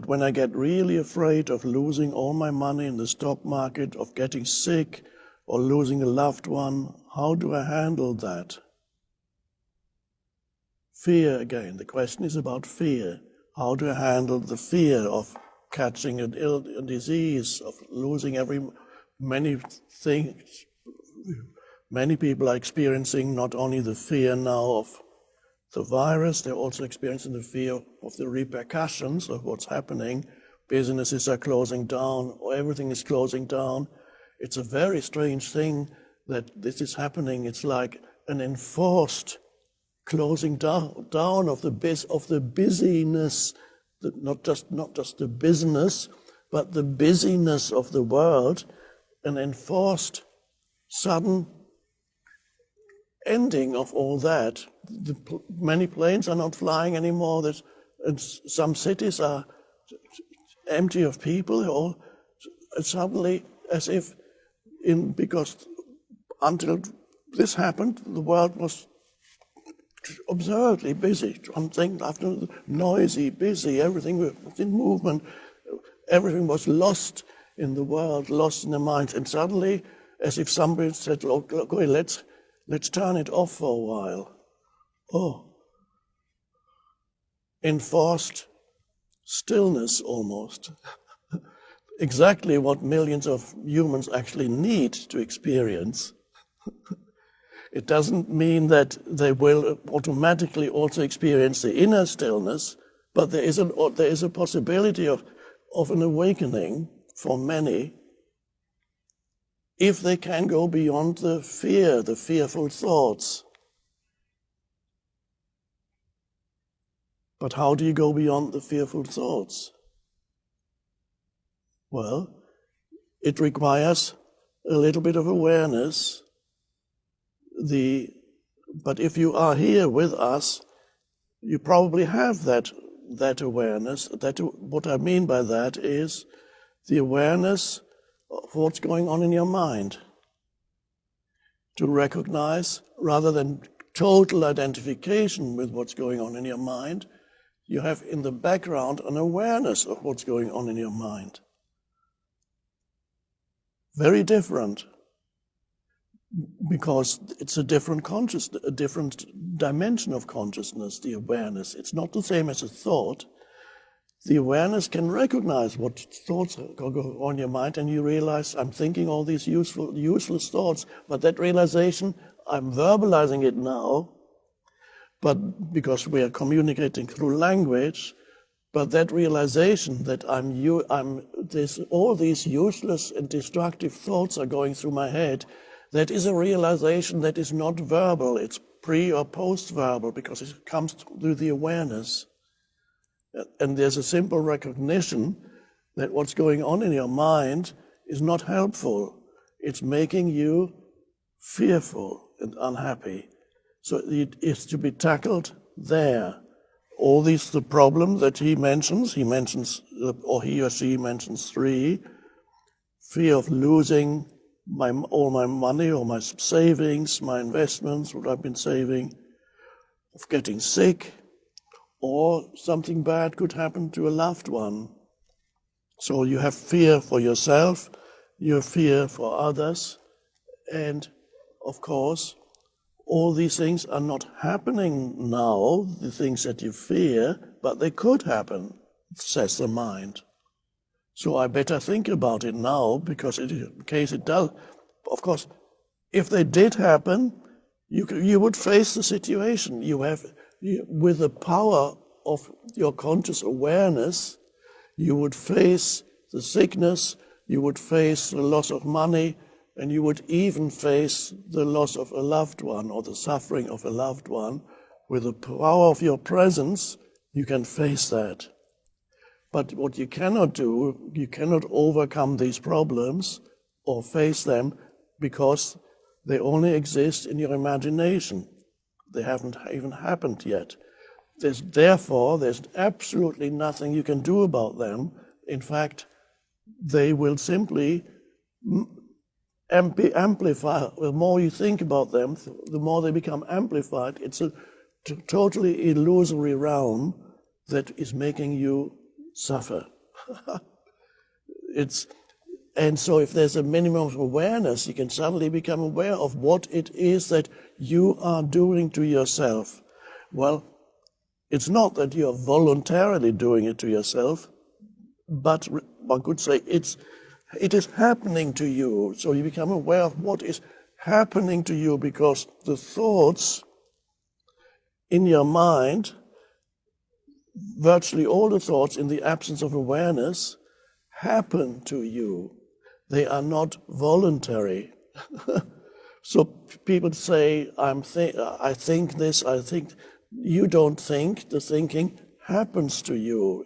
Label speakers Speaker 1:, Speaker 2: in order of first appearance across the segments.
Speaker 1: when I get really afraid of losing all my money in the stock market, of getting sick, or losing a loved one, how do I handle that? Fear again. The question is about fear. How do I handle the fear of catching a disease, of losing many things? Many people are experiencing not only the fear now of the virus, they're also experiencing the fear of the repercussions of what's happening. Businesses are closing down, or everything is closing down. It's a very strange thing that this is happening. It's like an enforced closing down of the busyness, not just the business, but the busyness of the world, an enforced sudden ending of all that. Many planes are not flying anymore. Some cities are empty of people, or suddenly, as if because until this happened, the world was absurdly busy. Something after noisy, busy, everything was in movement. Everything was lost in the world, lost in the minds, and suddenly, as if somebody said, "Okay, let's turn it off for a while." Oh, enforced stillness almost. Exactly what millions of humans actually need to experience. It doesn't mean that they will automatically also experience the inner stillness, but there is a possibility of an awakening for many if they can go beyond the fearful thoughts. But how do you go beyond the fearful thoughts? Well, it requires a little bit of awareness. But if you are here with us, you probably have that awareness. What I mean by that is the awareness of what's going on in your mind. To recognize, rather than total identification with what's going on in your mind, you have in the background an awareness of what's going on in your mind. Very different, because it's a different consciousness, a different dimension of consciousness, the awareness. It's not the same as a thought. The awareness can recognize what thoughts go on in your mind, and you realize, I'm thinking all these useless thoughts, but that realization, I'm verbalizing it now, but because we are communicating through language, but that realization that all these useless and destructive thoughts are going through my head, that is a realization that is not verbal. It's pre or post-verbal, because it comes through the awareness. And there's a simple recognition that what's going on in your mind is not helpful. It's making you fearful and unhappy. So it is to be tackled there. All the problems that he mentions, or he or she mentions 3: fear of losing all my money, or my savings, my investments, what I've been saving, of getting sick, or something bad could happen to a loved one. So you have fear for yourself, you have fear for others, and of course, all these things are not happening now, the things that you fear, but they could happen, says the mind. So I better think about it now, because in case it does, of course, if they did happen, you would face the situation. With the power of your conscious awareness, you would face the sickness, you would face the loss of money, and you would even face the loss of a loved one, or the suffering of a loved one. With the power of your presence, you can face that. But what you cannot do, you cannot overcome these problems or face them, because they only exist in your imagination. They haven't even happened yet. Therefore, there's absolutely nothing you can do about them. In fact, they will simply amplify. The more you think about them, the more they become amplified. It's a totally illusory realm that is making you suffer. And so if there's a minimum of awareness, you can suddenly become aware of what it is that you are doing to yourself. Well, it's not that you're voluntarily doing it to yourself, but one could say it is happening to you. So you become aware of what is happening to you, because the thoughts in your mind, virtually all the thoughts in the absence of awareness, happen to you. They are not voluntary. So people say, I think this, I think. You don't think, the thinking happens to you.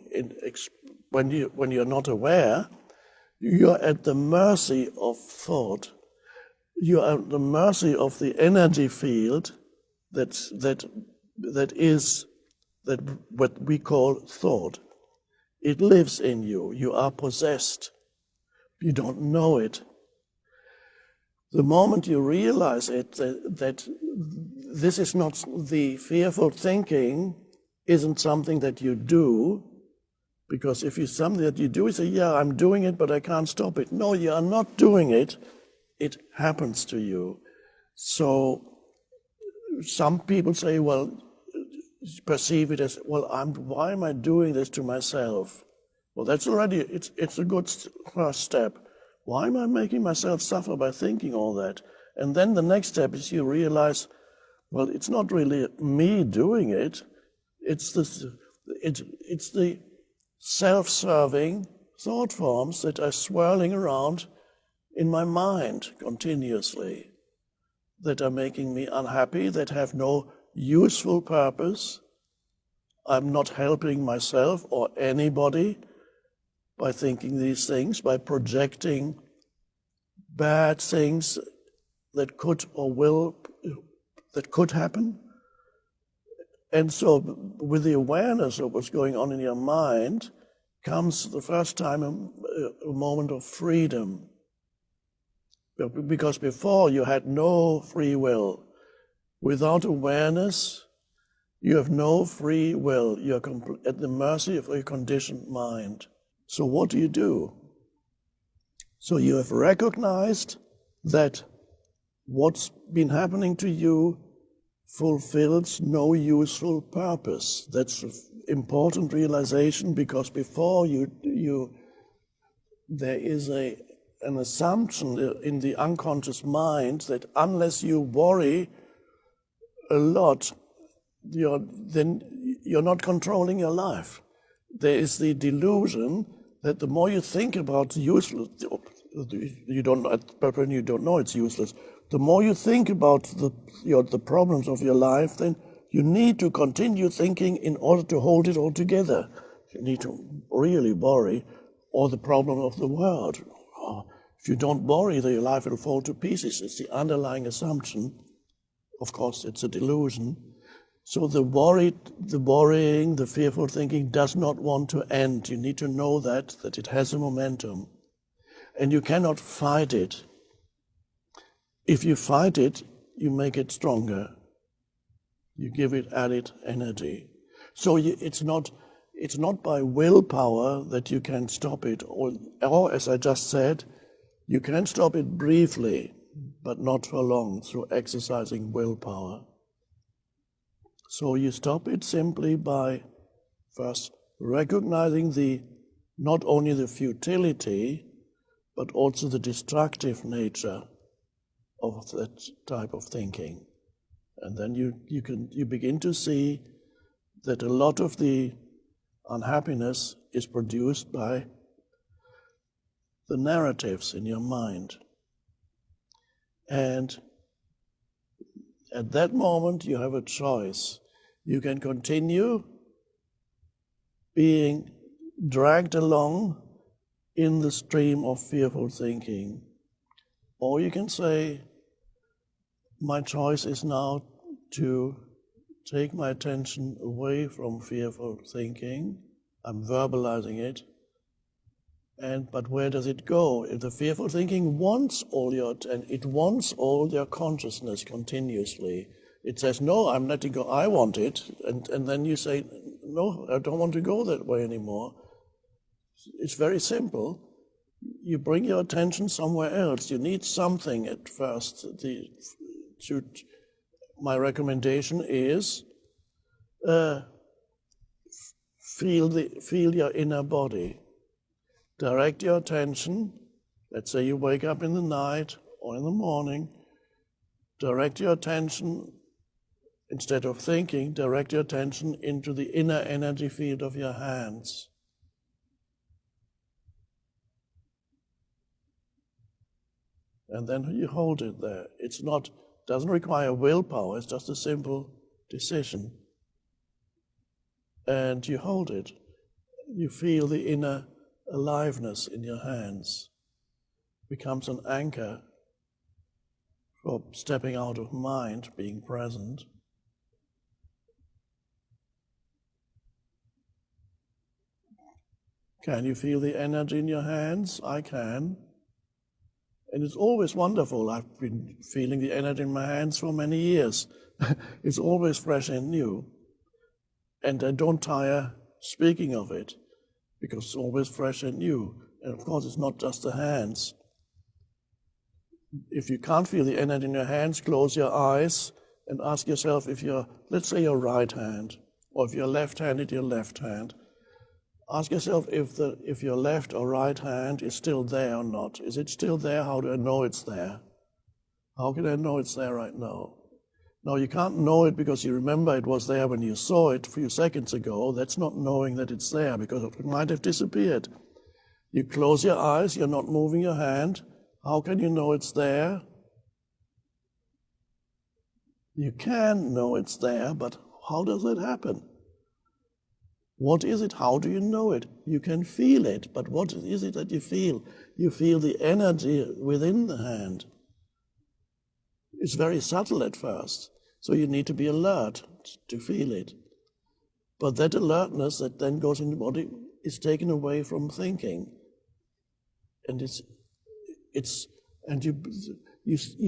Speaker 1: When you're not aware, you're at the mercy of thought. You're at the mercy of the energy field that what we call thought. It lives in you. You are possessed. You don't know it. The moment you realize it, that this is not the fearful thinking, isn't something that you do, because if it's something that you do, you say, yeah, I'm doing it, but I can't stop it. No, you are not doing it. It happens to you. So some people say, well, perceive it as, well, why am I doing this to myself? Well, that's already, it's a good first step. Why am I making myself suffer by thinking all that? And then the next step is you realize, well, it's not really me doing it. It's the self-serving thought forms that are swirling around in my mind continuously, that are making me unhappy, that have no useful purpose. I'm not helping myself or anybody by thinking these things, by projecting bad things that could happen. And so with the awareness of what's going on in your mind comes the first time a moment of freedom. Because before you had no free will. Without awareness, you have no free will. You're at the mercy of a conditioned mind. So what do? So you have recognized that what's been happening to you fulfills no useful purpose. That's an important realization, because before there is an assumption in the unconscious mind that unless you worry a lot, then you're not controlling your life. There is the delusion that the more you think about useless, you don't know it's useless. The more you think about the problems of your life, then you need to continue thinking in order to hold it all together. You need to really worry, or the problem of the world. If you don't worry, then your life will fall to pieces. It's the underlying assumption. Of course, it's a delusion. So the worrying, the fearful thinking does not want to end. You need to know that it has a momentum. And you cannot fight it. If you fight it, you make it stronger. You give it added energy. So it's not by willpower that you can stop it. Or as I just said, you can stop it briefly, but not for long, through exercising willpower. So you stop it simply by first recognizing not only the futility, but also the destructive nature of that type of thinking. And then you begin to see that a lot of the unhappiness is produced by the narratives in your mind. And at that moment you have a choice. You can continue being dragged along in the stream of fearful thinking. Or you can say, my choice is now to take my attention away from fearful thinking. I'm verbalizing it. But where does it go? If the fearful thinking wants all your attention, it wants all your consciousness continuously. It says, no, I'm letting go, I want it. And then you say, no, I don't want to go that way anymore. It's very simple. You bring your attention somewhere else. You need something at first. My recommendation is feel your inner body. Direct your attention. Let's say you wake up in the night or in the morning. Direct your attention, instead of thinking, direct your attention into the inner energy field of your hands. And then you hold it there. Doesn't require willpower, it's just a simple decision. And you hold it. You feel the inner aliveness in your hands. Becomes an anchor for stepping out of mind, being present. Can you feel the energy in your hands? I can. And it's always wonderful. I've been feeling the energy in my hands for many years. It's always fresh and new. And I don't tire speaking of it, because it's always fresh and new. And of course, it's not just the hands. If you can't feel the energy in your hands, close your eyes and ask yourself if let's say your right hand, or if you're left-handed, your left hand. Ask yourself if your left or right hand is still there or not. Is it still there? How do I know it's there? How can I know it's there right now? Now, you can't know it because you remember it was there when you saw it a few seconds ago. That's not knowing that it's there, because it might have disappeared. You close your eyes, you're not moving your hand. How can you know it's there? You can know it's there, but how does that happen? What is it? How do you know it? You can feel it, but what is it that you feel? You feel the energy within the hand. It's very subtle at first, so you need to be alert to feel it. But that alertness that then goes in the body is taken away from thinking. And you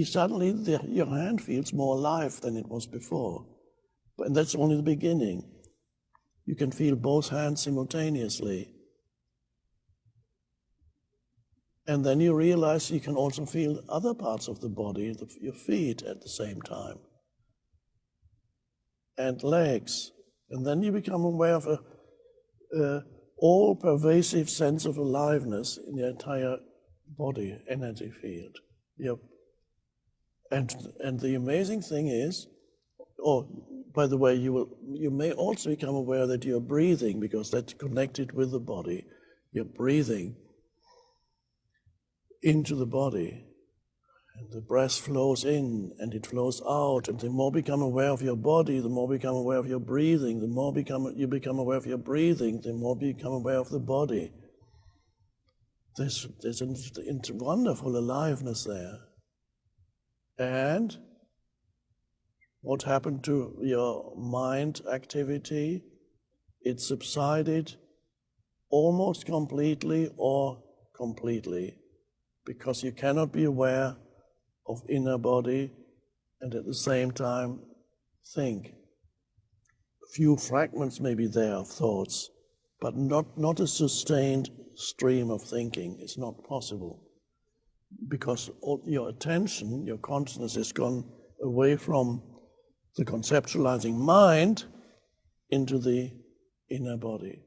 Speaker 1: suddenly, your hand feels more alive than it was before. And that's only the beginning. You can feel both hands simultaneously. And then you realize you can also feel other parts of the body, your feet at the same time, and legs. And then you become aware of a all-pervasive sense of aliveness in your entire body, energy field. Yep. And the amazing thing is, by the way, you may also become aware that you're breathing, because that's connected with the body. You're breathing into the body, and the breath flows in and it flows out. And the more become aware of your body, the more become aware of your breathing. The more you become aware of your breathing, the more become aware of the body. There's a wonderful aliveness there. And what happened to your mind activity? It subsided almost completely or completely, because you cannot be aware of inner body and at the same time think. A few fragments may be there of thoughts, but not a sustained stream of thinking. It's not possible, because your attention, your consciousness has gone away from the conceptualizing mind into the inner body.